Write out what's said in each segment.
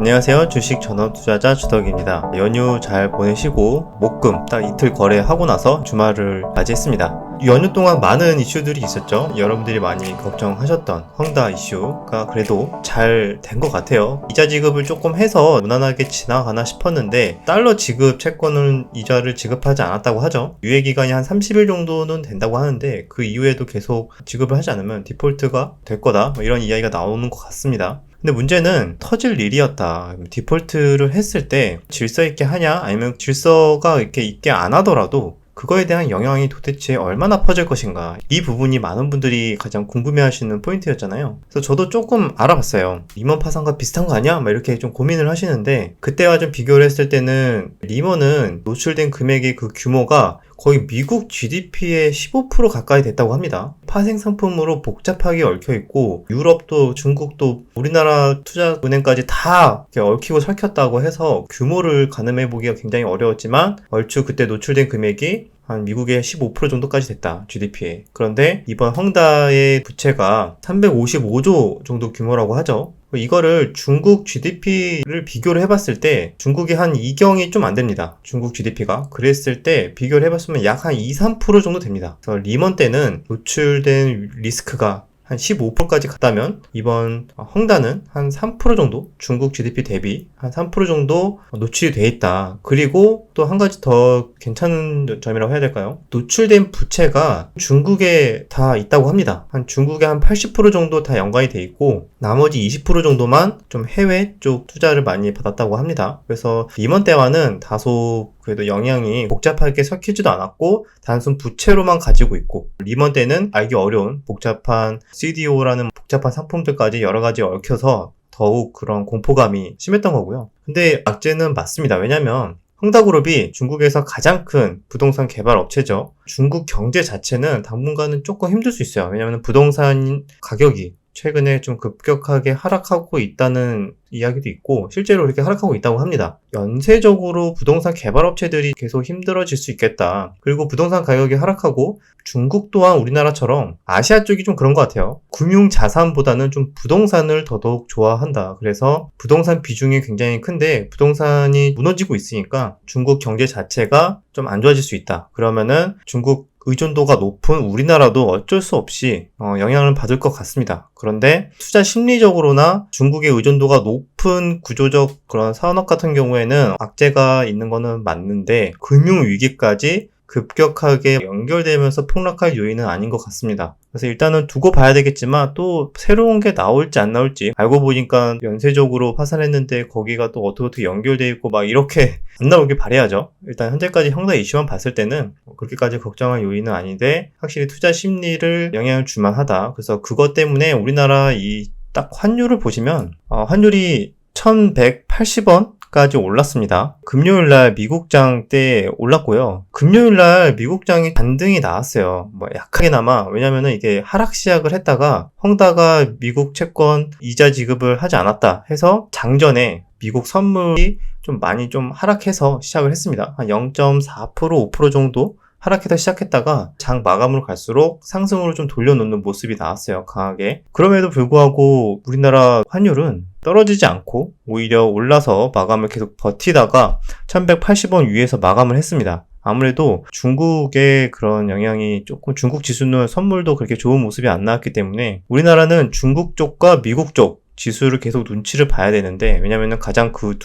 안녕하세요. 주식 전업 투자자 주덕입니다. 연휴 잘 보내시고 목금 딱 이틀 거래하고 나서 주말을 맞이했습니다. 연휴 동안 많은 이슈들이 있었죠. 여러분들이 많이 걱정하셨던 헝다 이슈가 그래도 잘 된 것 같아요. 이자 지급을 조금 해서 무난하게 지나가나 싶었는데 달러 지급 채권은 이자를 지급하지 않았다고 하죠. 유예기간이 한 30일 정도는 된다고 하는데 그 이후에도 계속 지급을 하지 않으면 디폴트가 될 거다, 이런 이야기가 나오는 것 같습니다. 근데 문제는 터질 일이었다. 디폴트를 했을 때 질서 있게 하냐, 아니면 질서가 이렇게 있게 안 하더라도 그거에 대한 영향이 도대체 얼마나 퍼질 것인가, 이 부분이 많은 분들이 가장 궁금해하시는 포인트였잖아요. 그래서 저도 조금 알아봤어요. 리먼 파산과 비슷한 거 아니야? 막 이렇게 좀 고민을 하시는데, 그때와 좀 비교를 했을 때는 리먼은 노출된 금액의 그 규모가 거의 미국 GDP의 15% 가까이 됐다고 합니다. 파생 상품으로 복잡하게 얽혀있고, 유럽도 중국도 우리나라 투자은행까지 다 이렇게 얽히고 설켰다고 해서 규모를 가늠해보기가 굉장히 어려웠지만, 얼추 그때 노출된 금액이 한 미국의 15% 정도까지 됐다, GDP에. 그런데 이번 헝다의 부채가 355조 정도 규모라고 하죠. 이거를 중국 GDP를 비교를 해봤을 때 중국이 한 2경이 좀 안 됩니다. 중국 GDP가. 그랬을 때 비교를 해봤으면 약 한 2-3% 정도 됩니다. 그래서 리먼 때는 노출된 리스크가 한 15%까지 갔다면 이번 헝다는 한 3% 정도, 중국 GDP 대비 한 3% 정도 노출이 돼 있다. 그리고 또 한 가지 더 괜찮은 점이라고 해야 될까요? 노출된 부채가 중국에 다 있다고 합니다. 중국에 한 80% 정도 다 연관이 돼 있고, 나머지 20% 정도만 좀 해외 쪽 투자를 많이 받았다고 합니다. 그래서 리먼 때와는 다소 그래도 영향이 복잡하게 섞이지도 않았고 단순 부채로만 가지고 있고, 리먼 때는 알기 어려운 복잡한 CDO라는 복잡한 상품들까지 여러 가지 얽혀서 더욱 그런 공포감이 심했던 거고요. 근데 악재는 맞습니다. 왜냐면 헝다그룹이 중국에서 가장 큰 부동산 개발 업체죠. 중국 경제 자체는 당분간은 조금 힘들 수 있어요. 왜냐면 부동산 가격이 최근에 좀 급격하게 하락하고 있다는 이야기도 있고, 실제로 그렇게 하락하고 있다고 합니다. 연쇄적으로 부동산 개발업체들이 계속 힘들어질 수 있겠다. 그리고 부동산 가격이 하락하고 중국 또한 우리나라처럼 아시아 쪽이 좀 그런 것 같아요. 금융자산보다는 좀 부동산을 더더욱 좋아한다. 그래서 부동산 비중이 굉장히 큰데 부동산이 무너지고 있으니까 중국 경제 자체가 좀 안 좋아질 수 있다. 그러면은 중국 의존도가 높은 우리나라도 어쩔 수 없이 영향을 받을 것 같습니다. 그런데 투자 심리적으로나 중국의 의존도가 높은 구조적 그런 산업 같은 경우에는 악재가 있는 거는 맞는데, 금융위기까지 급격하게 연결되면서 폭락할 요인은 아닌 것 같습니다. 그래서 일단은 두고 봐야 되겠지만, 또 새로운 게 나올지 안 나올지, 알고 보니까 연쇄적으로 파산했는데 거기가 또 어떻게 연결돼 있고 막 이렇게 안 나오길 바라야죠. 일단 현재까지 헝다 이슈만 봤을 때는 그렇게까지 걱정할 요인은 아닌데, 확실히 투자 심리를 영향을 줄 만하다. 그래서 그것 때문에 우리나라 이 딱 환율을 보시면 환율이 1180원 까지 올랐습니다. 금요일날 미국장 때 올랐고요. 금요일날 미국장이 반등이 나왔어요. 약하게나마. 왜냐면은 이게 하락 시작을 했다가 헝다가 미국 채권 이자 지급을 하지 않았다 해서 장전에 미국 선물이 좀 많이 좀 하락해서 시작을 했습니다. 한 0.4%, 5% 정도 하락해서 시작했다가 장 마감으로 갈수록 상승으로 좀 돌려놓는 모습이 나왔어요. 강하게. 그럼에도 불구하고 우리나라 환율은 떨어지지 않고 오히려 올라서 마감을 계속 버티다가 1180원 위에서 마감을 했습니다. 아무래도 중국의 그런 영향이 조금, 중국 지수는 선물도 그렇게 좋은 모습이 안 나왔기 때문에 우리나라는 중국 쪽과 미국 쪽 지수를 계속 눈치를 봐야 되는데, 왜냐면은 가장 그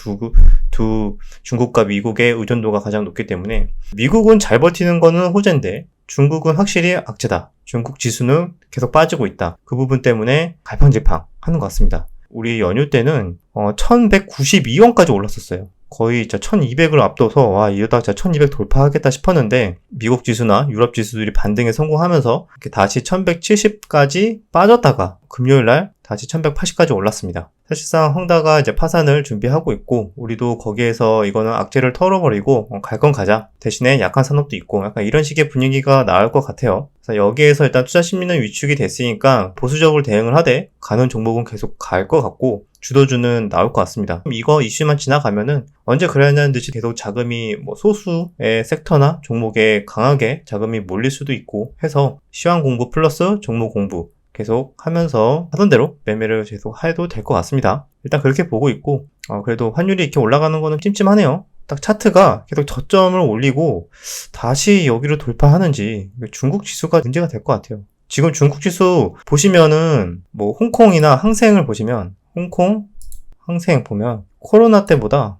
두 중국과 미국의 의존도가 가장 높기 때문에, 미국은 잘 버티는 거는 호재인데 중국은 확실히 악재다. 중국 지수는 계속 빠지고 있다. 그 부분 때문에 갈팡질팡 하는 것 같습니다. 우리 연휴 때는 1192원까지 올랐었어요. 거의 진짜 1200을 앞둬서 이러다가 진짜 1200 돌파하겠다 싶었는데, 미국 지수나 유럽 지수들이 반등에 성공하면서 이렇게 다시 1170까지 빠졌다가 금요일날 다시 1180까지 올랐습니다. 사실상 헝다가 이제 파산을 준비하고 있고, 우리도 거기에서 이거는 악재를 털어버리고 갈 건 가자. 대신에 약한 산업도 있고, 약간 이런 식의 분위기가 나올 것 같아요. 그래서 여기에서 일단 투자 심리는 위축이 됐으니까 보수적으로 대응을 하되, 가는 종목은 계속 갈 것 같고 주도주는 나올 것 같습니다. 이거 이슈만 지나가면은 언제 그랬냐는 듯이 계속 자금이 소수의 섹터나 종목에 강하게 자금이 몰릴 수도 있고 해서, 시황 공부 플러스 종목 공부 계속 하면서 하던 대로 매매를 계속 해도 될 것 같습니다. 일단 그렇게 보고 있고, 그래도 환율이 이렇게 올라가는 거는 찜찜하네요. 딱 차트가 계속 저점을 올리고 다시 여기로 돌파하는지 중국 지수가 문제가 될 것 같아요. 지금 중국 지수 보시면은 뭐 홍콩이나 항생을 보시면 홍콩, 항생 보면 코로나 때보다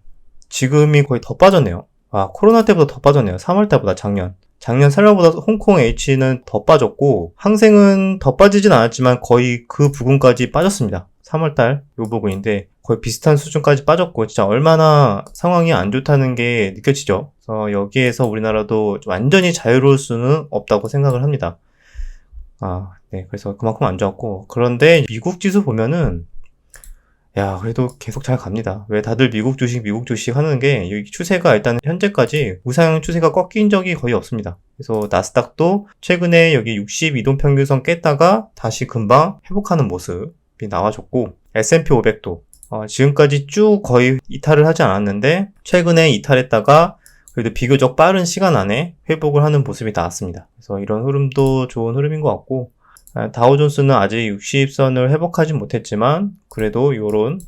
지금이 거의 더 빠졌네요. 코로나 때보다 더 빠졌네요. 3월 달보다 작년 3월보다 홍콩 H는 더 빠졌고 항생은 더 빠지진 않았지만 거의 그 부분까지 빠졌습니다. 3월달 요 부분인데 거의 비슷한 수준까지 빠졌고 진짜 얼마나 상황이 안 좋다는 게 느껴지죠. 그래서 여기에서 우리나라도 완전히 자유로울 수는 없다고 생각을 합니다. 네. 그래서 그만큼 안 좋았고 그런데 미국 지수 보면은 그래도 계속 잘 갑니다. 왜 다들 미국 주식 하는 게 여기 추세가 일단 현재까지 우상 추세가 꺾인 적이 거의 없습니다. 그래서 나스닥도 최근에 여기 62동 평균선 깼다가 다시 금방 회복하는 모습이 나와줬고 S&P 500도 지금까지 쭉 거의 이탈을 하지 않았는데 최근에 이탈했다가 그래도 비교적 빠른 시간 안에 회복을 하는 모습이 나왔습니다. 그래서 이런 흐름도 좋은 흐름인 것 같고 다우존스는 아직 60선을 회복하지 못했지만 그래도 이런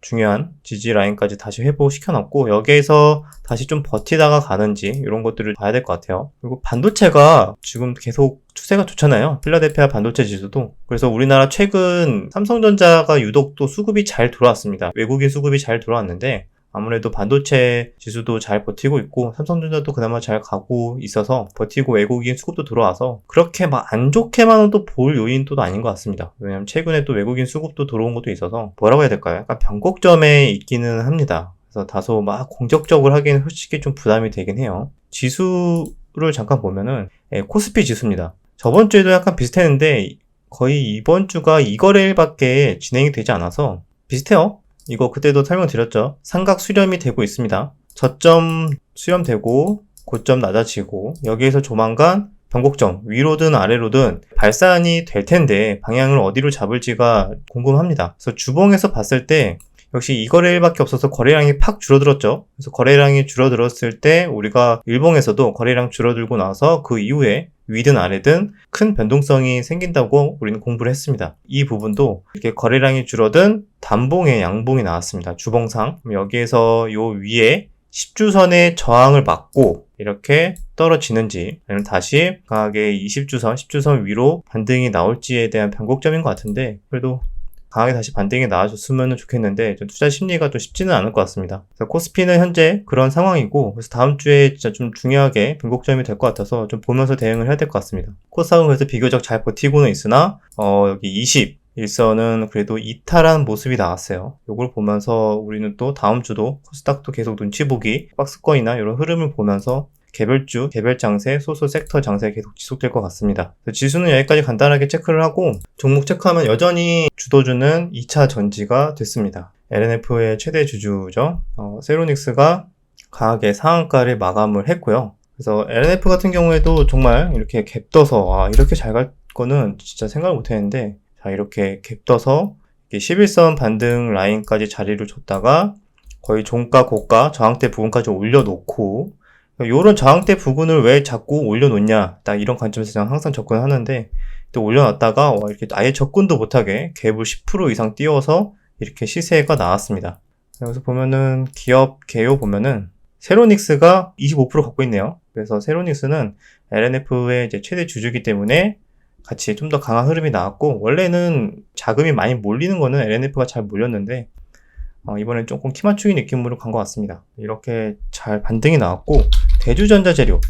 중요한 지지 라인까지 다시 회복시켜놨고 여기에서 다시 좀 버티다가 가는지 이런 것들을 봐야 될 것 같아요. 그리고 반도체가 지금 계속 추세가 좋잖아요. 필라델피아 반도체 지수도. 그래서 우리나라 최근 삼성전자가 유독 또 수급이 잘 들어왔습니다. 외국인 수급이 잘 들어왔는데 아무래도 반도체 지수도 잘 버티고 있고 삼성전자도 그나마 잘 가고 있어서 버티고 외국인 수급도 들어와서 그렇게 막 안 좋게만 또 볼 요인도 아닌 것 같습니다. 왜냐면 최근에 또 외국인 수급도 들어온 것도 있어서 뭐라고 해야 될까요? 약간 변곡점에 있기는 합니다. 그래서 다소 막 공격적으로 하기는 솔직히 좀 부담이 되긴 해요. 지수를 잠깐 보면은 코스피 지수입니다. 저번 주에도 약간 비슷했는데 거의 이번 주가 2거래일밖에 진행이 되지 않아서 비슷해요. 이거 그때도 설명드렸죠. 삼각 수렴이 되고 있습니다. 저점 수렴되고 고점 낮아지고 여기에서 조만간 변곡점 위로든 아래로든 발산이 될 텐데 방향을 어디로 잡을지가 궁금합니다. 그래서 주봉에서 봤을 때 역시 이 거래일밖에 없어서 거래량이 팍 줄어들었죠. 그래서 거래량이 줄어들었을 때 우리가 일봉에서도 거래량 줄어들고 나서 그 이후에 위든 아래든 큰 변동성이 생긴다고 우리는 공부를 했습니다. 이 부분도 이렇게 거래량이 줄어든 단봉의 양봉이 나왔습니다. 주봉상. 여기에서 요 위에 10주선의 저항을 막고 이렇게 떨어지는지 아니면 다시 강하게 10주선 위로 반등이 나올지에 대한 변곡점인 것 같은데 그래도 강하게 다시 반등이 나와줬으면 좋겠는데 투자 심리가 또 쉽지는 않을 것 같습니다. 그래서 코스피는 현재 그런 상황이고 그래서 다음 주에 진짜 좀 중요하게 변곡점이 될 것 같아서 좀 보면서 대응을 해야 될 것 같습니다. 코스닥은 그래서 비교적 잘 버티고는 있으나 여기 21선은 그래도 이탈한 모습이 나왔어요. 이걸 보면서 우리는 또 다음 주도 코스닥도 계속 눈치 보기 박스권이나 이런 흐름을 보면서 개별주, 개별 장세, 소수 섹터 장세 계속 지속될 것 같습니다. 지수는 여기까지 간단하게 체크를 하고 종목 체크하면 여전히 주도주는 2차 전지가 됐습니다. LNF의 최대 주주죠. 세로닉스가 강하게 상한가를 마감을 했고요. 그래서 LNF 같은 경우에도 정말 이렇게 갭 떠서 이렇게 잘 갈 거는 진짜 생각을 못 했는데 자 이렇게 갭 떠서 11선 반등 라인까지 자리를 줬다가 거의 종가, 고가, 저항대 부분까지 올려놓고 요런 저항대 부분을 왜 자꾸 올려놓냐 딱 이런 관점에서 저는 항상 접근하는데 또 올려놨다가 이렇게 아예 접근도 못하게 갭을 10% 이상 띄워서 이렇게 시세가 나왔습니다. 여기서 보면은 기업 개요 보면은 세로닉스가 25% 갖고 있네요. 그래서 세로닉스는 LNF의 이제 최대 주주이기 때문에 같이 좀 더 강한 흐름이 나왔고 원래는 자금이 많이 몰리는 거는 LNF가 잘 몰렸는데 이번엔 조금 키 맞추기 느낌으로 간 것 같습니다. 이렇게 잘 반등이 나왔고 대주전자재료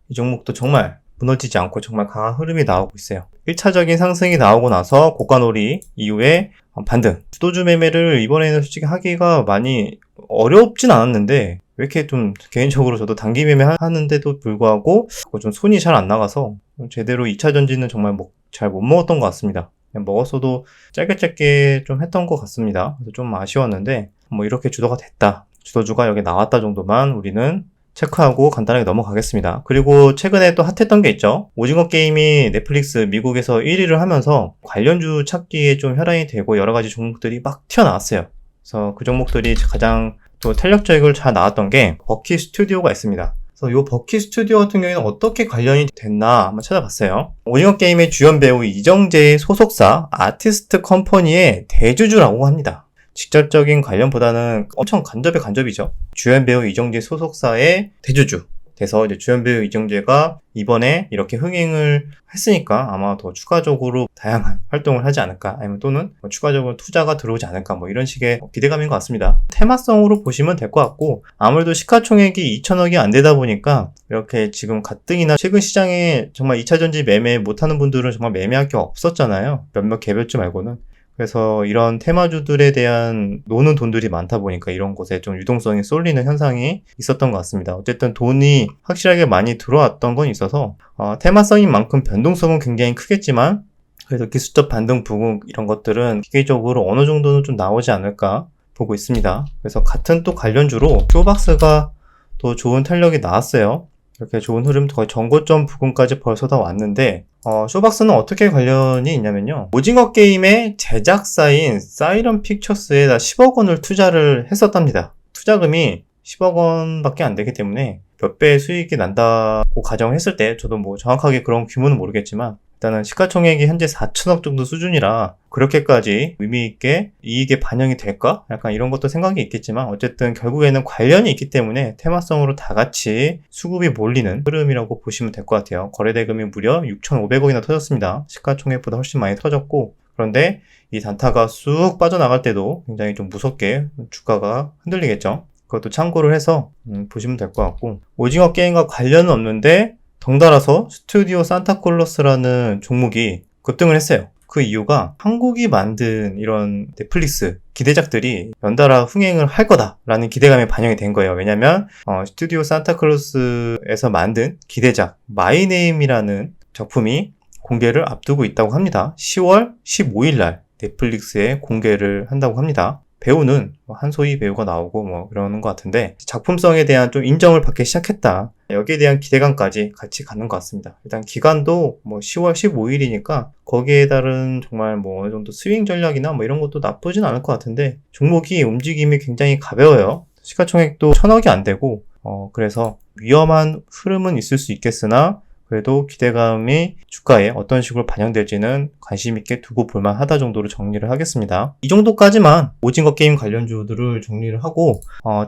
이 종목도 정말 무너지지 않고 정말 강한 흐름이 나오고 있어요. 1차적인 상승이 나오고 나서 고가놀이 이후에 반등 주도주 매매를 이번에는 솔직히 하기가 많이 어렵진 않았는데 왜 이렇게 좀 개인적으로 저도 단기 매매 하는데도 불구하고 좀 손이 잘 안 나가서 제대로 2차 전지는 정말 잘 못 먹었던 것 같습니다. 그냥 먹었어도 짧게 좀 했던 것 같습니다. 그래서 좀 아쉬웠는데 이렇게 주도가 됐다. 주도주가 여기 나왔다 정도만 우리는 체크하고 간단하게 넘어가겠습니다. 그리고 최근에 또 핫했던 게 있죠. 오징어 게임이 넷플릭스 미국에서 1위를 하면서 관련주 찾기에 좀 혈안이 되고 여러 가지 종목들이 막 튀어나왔어요. 그래서 그 종목들이 가장 또 탄력적으로 잘 나왔던 게 버키 스튜디오가 있습니다. 그래서 이 버키 스튜디오 같은 경우에는 어떻게 관련이 됐나 한번 찾아봤어요. 오징어 게임의 주연 배우 이정재의 소속사 아티스트 컴퍼니의 대주주라고 합니다. 직접적인 관련보다는 엄청 간접이죠. 주연 배우 이정재 소속사의 대주주 돼서 이제 주연 배우 이정재가 이번에 이렇게 흥행을 했으니까 아마 더 추가적으로 다양한 활동을 하지 않을까, 아니면 또는 추가적으로 투자가 들어오지 않을까, 뭐 이런 식의 기대감인 것 같습니다. 테마성으로 보시면 될 것 같고, 아무래도 시가총액이 2천억이 안 되다 보니까 이렇게 지금 가뜩이나 최근 시장에 정말 2차전지 매매 못하는 분들은 정말 매매할 게 없었잖아요. 몇몇 개별주 말고는. 그래서 이런 테마주들에 대한 노는 돈들이 많다 보니까 이런 곳에 좀 유동성이 쏠리는 현상이 있었던 것 같습니다. 어쨌든 돈이 확실하게 많이 들어왔던 건 있어서 테마성인 만큼 변동성은 굉장히 크겠지만, 그래도 기술적 반등 부분 이런 것들은 기계적으로 어느 정도는 좀 나오지 않을까 보고 있습니다. 그래서 같은 또 관련주로 쇼박스가 또 좋은 탄력이 나왔어요. 이렇게 좋은 흐름, 거의 전고점 부근까지 벌써 다 왔는데, 쇼박스는 어떻게 관련이 있냐면요. 오징어 게임의 제작사인 사이런 픽처스에다 10억 원을 투자를 했었답니다. 투자금이 10억 원밖에 안 되기 때문에 몇 배의 수익이 난다고 가정했을 때, 저도 뭐 정확하게 그런 규모는 모르겠지만, 일단은 시가총액이 현재 4천억 정도 수준이라 그렇게까지 의미있게 이익에 반영이 될까? 약간 이런 것도 생각이 있겠지만, 어쨌든 결국에는 관련이 있기 때문에 테마성으로 다 같이 수급이 몰리는 흐름이라고 보시면 될 것 같아요. 거래대금이 무려 6,500억이나 터졌습니다. 시가총액보다 훨씬 많이 터졌고, 그런데 이 단타가 쑥 빠져나갈 때도 굉장히 좀 무섭게 주가가 흔들리겠죠. 그것도 참고를 해서 보시면 될 것 같고, 오징어 게임과 관련은 없는데 덩달아서 스튜디오 산타클로스라는 종목이 급등을 했어요. 그 이유가 한국이 만든 이런 넷플릭스 기대작들이 연달아 흥행을 할 거다라는 기대감이 반영이 된 거예요. 왜냐면 스튜디오 산타클로스에서 만든 기대작 마이네임이라는 작품이 공개를 앞두고 있다고 합니다. 10월 15일 날 넷플릭스에 공개를 한다고 합니다. 배우는 한소희 배우가 나오고 뭐 그러는 것 같은데, 작품성에 대한 좀 인정을 받기 시작했다. 여기에 대한 기대감까지 같이 가는 것 같습니다. 일단 기간도 뭐 10월 15일이니까 거기에 따른 정말 뭐 어느 정도 스윙 전략이나 뭐 이런 것도 나쁘진 않을 것 같은데, 종목이 움직임이 굉장히 가벼워요. 시가총액도 1,000억이 안 되고, 그래서 위험한 흐름은 있을 수 있겠으나 그래도 기대감이 주가에 어떤 식으로 반영될지는 관심 있게 두고 볼만 하다 정도로 정리를 하겠습니다. 이 정도까지만 오징어 게임 관련주들을 정리를 하고,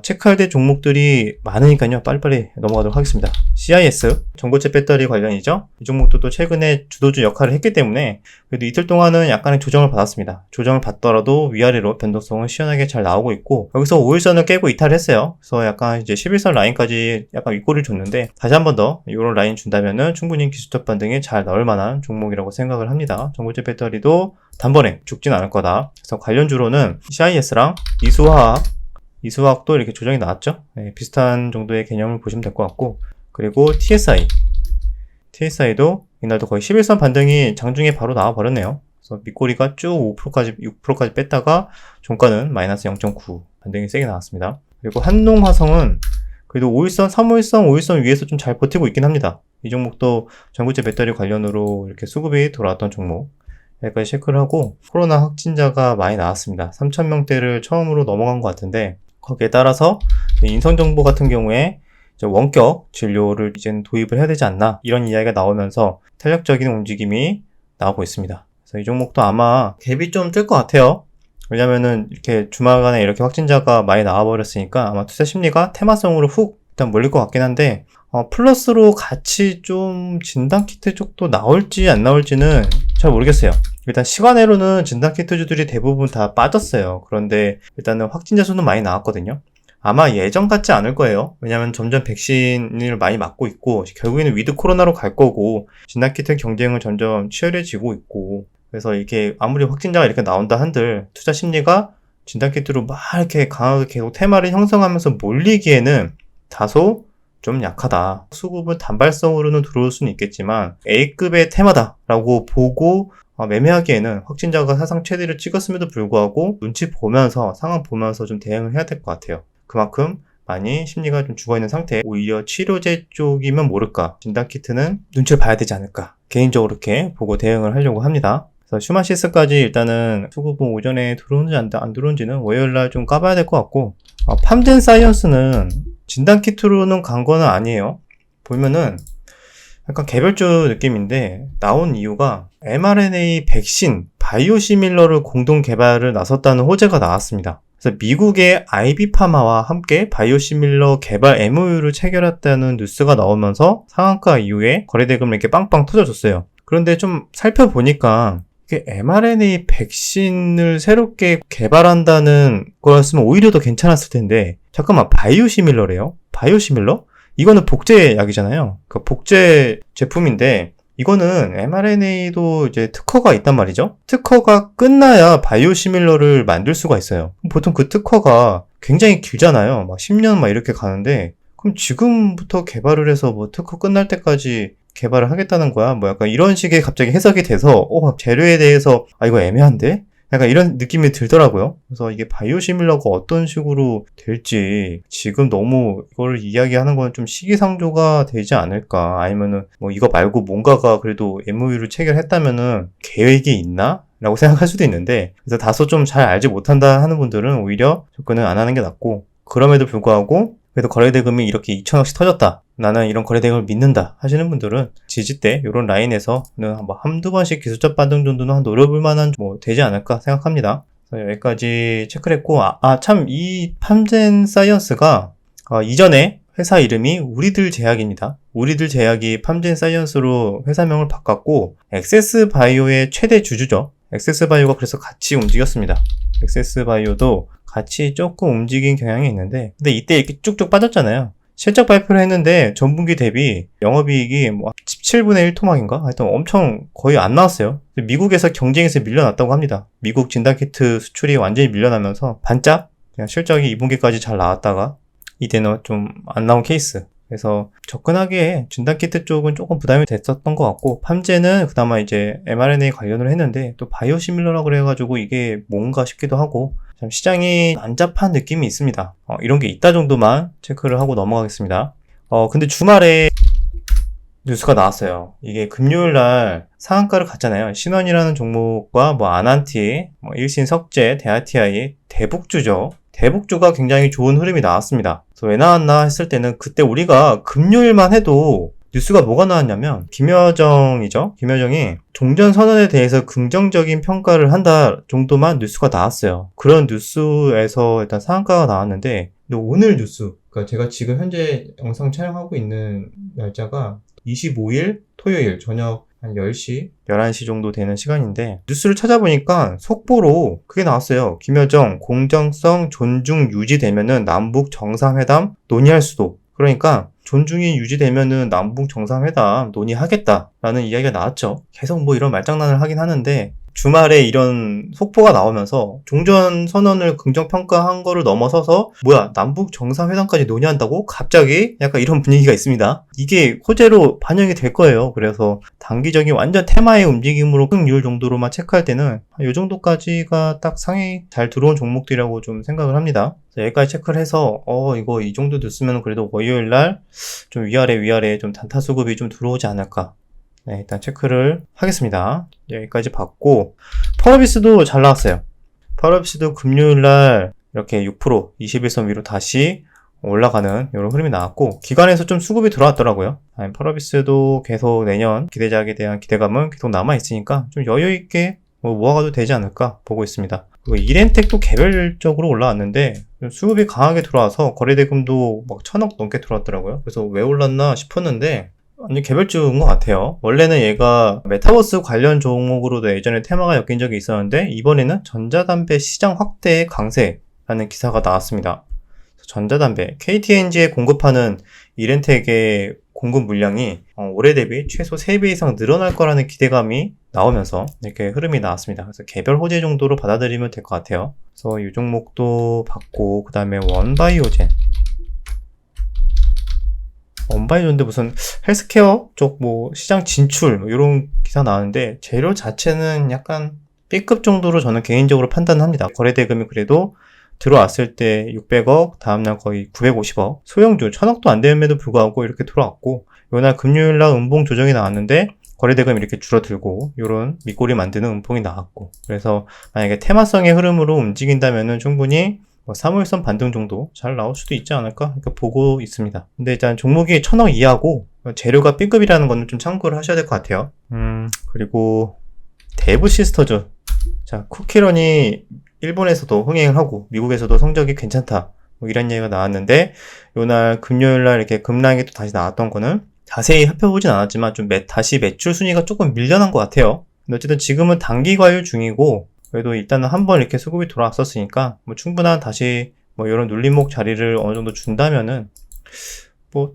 체크할 때 종목들이 많으니까요. 빨리빨리 넘어가도록 하겠습니다. CIS, 전고체 배터리 관련이죠. 이 종목도 또 최근에 주도주 역할을 했기 때문에 그래도 이틀 동안은 약간의 조정을 받았습니다. 조정을 받더라도 위아래로 변동성은 시원하게 잘 나오고 있고, 여기서 5일선을 깨고 이탈을 했어요. 그래서 약간 이제 11선 라인까지 약간 윗꼬리를 줬는데, 다시 한 번 더 이런 라인 준다면은 충분히 기술적 반등이 잘 나올 만한 종목이라고 생각을 합니다. 전고체 배터리도 단번에 죽진 않을 거다. 그래서 관련주로는 CIS랑 이수화학도 이렇게 조정이 나왔죠. 네, 비슷한 정도의 개념을 보시면 될 것 같고, 그리고 TSI도 이날도 거의 11선 반등이 장중에 바로 나와 버렸네요. 그래서 밑꼬리가 쭉 5%까지 6%까지 뺐다가 종가는 마이너스 0.9 반등이 세게 나왔습니다. 그리고 한농화성은 그래도 5일선, 3일선, 5일선 위에서 좀 잘 버티고 있긴 합니다. 이 종목도 전고체 배터리 관련으로 이렇게 수급이 돌아왔던 종목. 여기까지 체크를 하고, 코로나 확진자가 많이 나왔습니다. 3,000명대를 처음으로 넘어간 것 같은데, 거기에 따라서 인선정보 같은 경우에 원격 진료를 이제는 도입을 해야 되지 않나, 이런 이야기가 나오면서 탄력적인 움직임이 나오고 있습니다. 그래서 이 종목도 아마 갭이 좀 뜰 것 같아요. 왜냐면은 이렇게 주말간에 이렇게 확진자가 많이 나와버렸으니까 아마 투자 심리가 테마성으로 훅 일단 몰릴 것 같긴 한데, 플러스로 같이 좀 진단키트 쪽도 나올지 안 나올지는 잘 모르겠어요. 일단 시간외로는 진단키트주들이 대부분 다 빠졌어요. 그런데 일단은 확진자 수는 많이 나왔거든요. 아마 예전 같지 않을 거예요. 왜냐면 점점 백신을 많이 맞고 있고, 결국에는 위드 코로나로 갈 거고, 진단키트 경쟁은 점점 치열해지고 있고, 그래서 이렇게 아무리 확진자가 이렇게 나온다 한들 투자 심리가 진단키트로 막 이렇게 강하게 계속 테마를 형성하면서 몰리기에는 다소 좀 약하다. 수급은 단발성으로는 들어올 수는 있겠지만 A급의 테마다라고 보고 매매하기에는 확진자가 사상 최대를 찍었음에도 불구하고 눈치 보면서, 상황 보면서 좀 대응을 해야 될 것 같아요. 그만큼 많이 심리가 좀 죽어있는 상태. 오히려 치료제 쪽이면 모를까, 진단키트는 눈치를 봐야 되지 않을까, 개인적으로 이렇게 보고 대응을 하려고 합니다. 그래서 슈마시스까지 일단은 수급은 오전에 들어오는지 안 들어오는지는 월요일날 좀 까봐야 될 것 같고, 팜젠 사이언스는 진단키트로는 간 거는 아니에요. 보면은 약간 개별주 느낌인데, 나온 이유가 mRNA 백신 바이오시밀러를 공동 개발을 나섰다는 호재가 나왔습니다. 그래서 미국의 아이비파마와 함께 바이오시밀러 개발 MOU를 체결했다는 뉴스가 나오면서 상한가 이후에 거래대금을 이렇게 빵빵 터져줬어요. 그런데 좀 살펴보니까 이게 mRNA 백신을 새롭게 개발한다는 거였으면 오히려 더 괜찮았을 텐데, 잠깐만, 바이오시밀러래요? 바이오시밀러? 이거는 복제 약이잖아요. 그 복제 제품인데, 이거는 mRNA도 이제 특허가 있단 말이죠. 특허가 끝나야 바이오시밀러를 만들 수가 있어요. 보통 그 특허가 굉장히 길잖아요. 막 10년 막 이렇게 가는데, 그럼 지금부터 개발을 해서 뭐 특허 끝날 때까지 개발을 하겠다는 거야? 뭐 약간 이런 식의 갑자기 해석이 돼서, 재료에 대해서, 이거 애매한데? 약간 이런 느낌이 들더라고요. 그래서 이게 바이오시밀러가 어떤 식으로 될지 지금 너무 이걸 이야기하는 건 좀 시기상조가 되지 않을까. 아니면은 뭐 이거 말고 뭔가가 그래도 MOU를 체결했다면은 계획이 있나? 라고 생각할 수도 있는데, 그래서 다소 좀 잘 알지 못한다 하는 분들은 오히려 접근을 안 하는 게 낫고, 그럼에도 불구하고 그래도 거래대금이 이렇게 2천억씩 터졌다, 나는 이런 거래대금을 믿는다 하시는 분들은 지지대 이런 라인에서는 뭐 한두 번씩 기술적 반등 정도는 한 노려볼 만한 뭐 되지 않을까 생각합니다. 그래서 여기까지 체크를 했고, 참 이 팜젠 사이언스가 이전에 회사 이름이 우리들 제약입니다. 우리들 제약이 팜젠 사이언스로 회사명을 바꿨고, 엑세스바이오의 최대 주주죠. 엑세스바이오가 그래서 같이 움직였습니다. 엑세스바이오도 같이 조금 움직인 경향이 있는데, 근데 이때 이렇게 쭉쭉 빠졌잖아요. 실적 발표를 했는데 전분기 대비 영업이익이 뭐 17분의 1 토막인가? 하여튼 엄청 거의 안 나왔어요. 미국에서 경쟁에서 밀려났다고 합니다. 미국 진단키트 수출이 완전히 밀려나면서 반짝 그냥 실적이 2분기까지 잘 나왔다가 이때는 좀 안 나온 케이스. 그래서 접근하기에 진단키트 쪽은 조금 부담이 됐었던 것 같고, 팜제는 그나마 이제 mRNA 관련을 했는데 또 바이오시밀러라고 그래가지고 이게 뭔가 싶기도 하고, 참 시장이 난잡한 느낌이 있습니다. 이런 게 있다 정도만 체크를 하고 넘어가겠습니다. 근데 주말에 뉴스가 나왔어요. 이게 금요일날 상한가를 갔잖아요. 신원이라는 종목과 뭐 아난티, 뭐 일신석재, 대아티아이, 대북주죠. 대북주가 굉장히 좋은 흐름이 나왔습니다. 그래서 왜 나왔나 했을 때는 그때 우리가 금요일만 해도 뉴스가 뭐가 나왔냐면, 김여정이죠. 김여정이 종전선언에 대해서 긍정적인 평가를 한다 정도만 뉴스가 나왔어요. 그런 뉴스에서 일단 상한가가 나왔는데, 근데 오늘 뉴스, 그러니까 제가 지금 현재 영상 촬영하고 있는 날짜가 25일 토요일 저녁 한 10시, 11시 정도 되는 시간인데, 뉴스를 찾아보니까 속보로 그게 나왔어요. 김여정, 공정성 존중 유지되면은 남북 정상회담 논의할 수도. 그러니까 존중이 유지되면은 남북 정상회담 논의하겠다라는 이야기가 나왔죠. 계속 뭐 이런 말장난을 하긴 하는데, 주말에 이런 속보가 나오면서 종전 선언을 긍정평가한 거를 넘어서서 뭐야, 남북 정상회담까지 논의한다고? 갑자기? 약간 이런 분위기가 있습니다. 이게 호재로 반영이 될 거예요. 그래서 단기적인 완전 테마의 움직임으로 승률 정도로만 체크할 때는 이 정도까지가 딱 상위 잘 들어온 종목들이라고 좀 생각을 합니다. 여기까지 체크를 해서 이거 이 정도 됐으면 그래도 월요일날 좀 위아래 좀 단타 수급이 좀 들어오지 않을까. 네, 일단 체크를 하겠습니다. 여기까지 봤고, 펄어비스도 잘 나왔어요. 펄어비스도 금요일날 이렇게 6% 21선 위로 다시 올라가는 이런 흐름이 나왔고, 기관에서 좀 수급이 들어왔더라고요. 펄어비스도 계속 내년 기대작에 대한 기대감은 계속 남아있으니까 좀 여유있게 모아가도 되지 않을까 보고 있습니다. 그리고 이렌텍도 개별적으로 올라왔는데 수급이 강하게 들어와서 거래대금도 막 1,000억 넘게 들어왔더라고요. 그래서 왜 올랐나 싶었는데 완전 개별주인 것 같아요. 원래는 얘가 메타버스 관련 종목으로도 예전에 테마가 엮인 적이 있었는데, 이번에는 전자담배 시장 확대의 강세라는 기사가 나왔습니다. 전자담배, KT&G에 공급하는 이렌텍의 공급 물량이 올해 대비 최소 3배 이상 늘어날 거라는 기대감이 나오면서 이렇게 흐름이 나왔습니다. 그래서 개별 호재 정도로 받아들이면 될 것 같아요. 그래서 이 종목도 봤고, 그 다음에 원바이오젠. 원바이오인데 무슨 헬스케어 쪽 뭐 시장 진출 이런 기사 나왔는데, 재료 자체는 약간 B급 정도로 저는 개인적으로 판단합니다. 거래대금이 그래도 들어왔을 때 600억, 다음날 거의 950억, 소형주 1,000억도 안 됨에도 불구하고 이렇게 들어왔고, 요날 금요일날 음봉 조정이 나왔는데 거래대금 이렇게 줄어들고 이런 밑꼬리 만드는 음봉이 나왔고, 그래서 만약에 테마성의 흐름으로 움직인다면은 충분히 3월선 반등 정도 잘 나올 수도 있지 않을까 이렇게 보고 있습니다. 근데 일단 종목이 1,000억 이하고 재료가 B급이라는 거는 좀 참고를 하셔야 될 것 같아요. 그리고 대부시스터즈 자, 쿠키런이 일본에서도 흥행을 하고 미국에서도 성적이 괜찮다. 뭐 이런 얘기가 나왔는데 요날 금요일날 이렇게 급락이 또 다시 나왔던 거는 자세히 살펴보진 않았지만 좀 다시 매출 순위가 조금 밀려난 것 같아요. 근데 어쨌든 지금은 단기 과열 중이고 그래도 일단은 한번 이렇게 수급이 돌아왔었으니까 뭐 충분한 다시 뭐 이런 눌림목 자리를 어느 정도 준다면은 뭐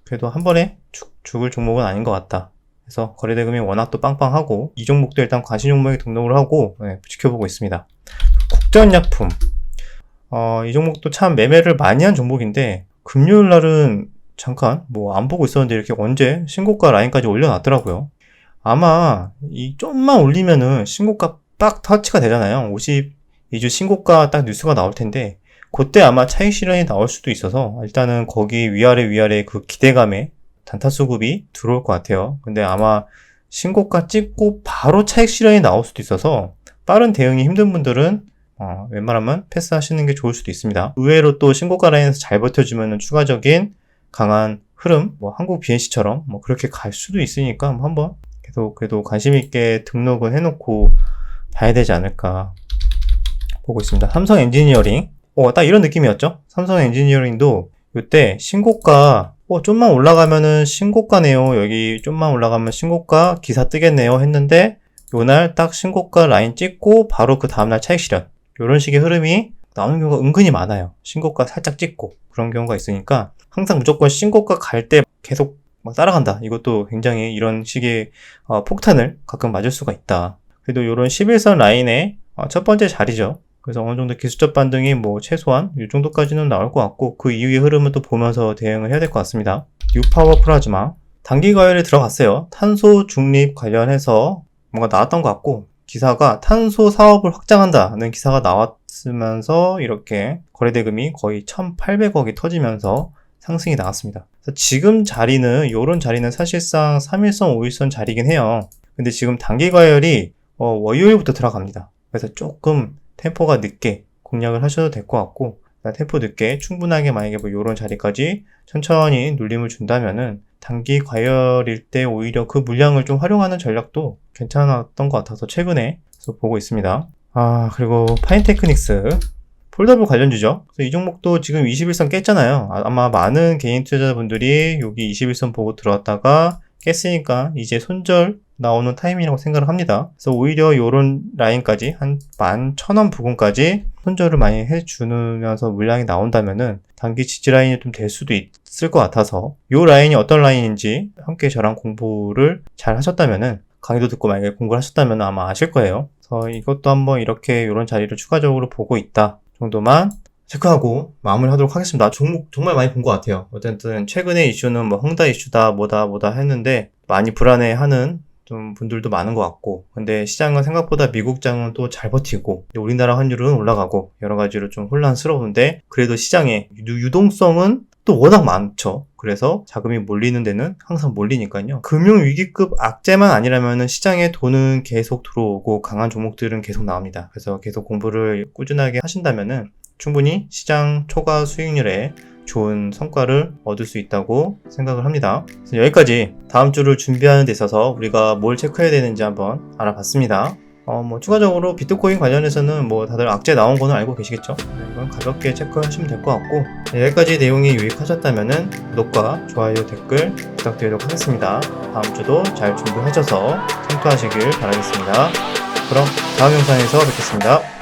그래도 한 번에 죽을 종목은 아닌 것 같다. 그래서 거래대금이 워낙 또 빵빵하고 이 종목도 일단 관심 종목에 등록을 하고 지켜보고 있습니다. 국전약품 이 종목도 참 매매를 많이 한 종목인데 금요일 날은 잠깐 뭐 안 보고 있었는데 이렇게 언제 신고가 라인까지 올려놨더라고요. 아마 이 좀만 올리면은 신고가 딱 터치가 되잖아요. 52주 신고가 딱 뉴스가 나올 텐데 그때 아마 차익 실현이 나올 수도 있어서 일단은 거기 위아래 그 기대감에 단타 수급이 들어올 것 같아요. 근데 아마 신고가 찍고 바로 차익 실현이 나올 수도 있어서 빠른 대응이 힘든 분들은 웬만하면 패스하시는 게 좋을 수도 있습니다. 의외로 또 신고가 라인에서 잘 버텨주면 추가적인 강한 흐름, 뭐 한국 BNC처럼 뭐 그렇게 갈 수도 있으니까 한번 계속 그래도 관심 있게 등록은 해놓고 봐야 되지 않을까 보고 있습니다. 삼성 엔지니어링, 딱 이런 느낌이었죠. 삼성 엔지니어링도 이때 신고가 좀만 올라가면은 신고가네요. 여기 좀만 올라가면 신고가 기사 뜨겠네요 했는데 요날 딱 신고가 라인 찍고 바로 그 다음날 차익 실현 이런 식의 흐름이 나오는 경우가 은근히 많아요. 신고가 살짝 찍고 그런 경우가 있으니까 항상 무조건 신고가 갈 때 계속 막 따라간다. 이것도 굉장히 이런 식의 폭탄을 가끔 맞을 수가 있다. 그래도 이런 11선 라인의 첫 번째 자리죠. 그래서 어느 정도 기술적 반등이 뭐 최소한 이 정도까지는 나올 것 같고 그 이후의 흐름은 또 보면서 대응을 해야 될 것 같습니다. 뉴파워 플라즈마 단기 과열에 들어갔어요. 탄소 중립 관련해서 뭔가 나왔던 것 같고 기사가 탄소 사업을 확장한다는 기사가 나왔으면서 이렇게 거래대금이 거의 1,800억이 터지면서 상승이 나왔습니다. 그래서 지금 자리는 이런 자리는 사실상 3일선, 5일선 자리긴 해요. 근데 지금 단기 과열이 월요일부터 들어갑니다. 그래서 조금 템포가 늦게 공략을 하셔도 될 것 같고 템포 늦게 충분하게 만약에 뭐 이런 자리까지 천천히 눌림을 준다면은 단기 과열일 때 오히려 그 물량을 좀 활용하는 전략도 괜찮았던 것 같아서 최근에 보고 있습니다. 그리고 파인테크닉스 폴더블 관련주죠. 그래서 이 종목도 지금 21선 깼잖아요. 아마 많은 개인 투자자분들이 여기 21선 보고 들어왔다가 깼으니까 이제 손절 나오는 타이밍이라고 생각을 합니다. 그래서 오히려 이런 라인까지 한 11,000원 부근까지 손절을 많이 해주면서 물량이 나온다면은 단기 지지 라인이 좀 될 수도 있을 것 같아서 이 라인이 어떤 라인인지 함께 저랑 공부를 잘 하셨다면은 강의도 듣고 만약에 공부를 하셨다면 아마 아실 거예요. 그래서 이것도 한번 이렇게 이런 자리를 추가적으로 보고 있다 정도만 체크하고 마무리하도록 하겠습니다. 종목 정말 많이 본 것 같아요. 어쨌든 최근에 이슈는 뭐 헝다 이슈다 뭐다 했는데 많이 불안해하는 좀 분들도 많은 것 같고 근데 시장은 생각보다 미국장은 또 잘 버티고 우리나라 환율은 올라가고 여러 가지로 좀 혼란스러운데 그래도 시장의 유동성은 또 워낙 많죠. 그래서 자금이 몰리는 데는 항상 몰리니까요. 금융위기급 악재만 아니라면은 시장에 돈은 계속 들어오고 강한 종목들은 계속 나옵니다. 그래서 계속 공부를 꾸준하게 하신다면은 충분히 시장 초과 수익률에 좋은 성과를 얻을 수 있다고 생각을 합니다. 그래서 여기까지 다음 주를 준비하는 데 있어서 우리가 뭘 체크해야 되는지 한번 알아봤습니다. 뭐 추가적으로 비트코인 관련해서는 뭐 다들 악재 나온 거는 알고 계시겠죠? 이건 가볍게 체크하시면 될 것 같고 여기까지 내용이 유익하셨다면은 구독과 좋아요, 댓글 부탁드리도록 하겠습니다. 다음 주도 잘 준비하셔서 성투하시길 바라겠습니다. 그럼 다음 영상에서 뵙겠습니다.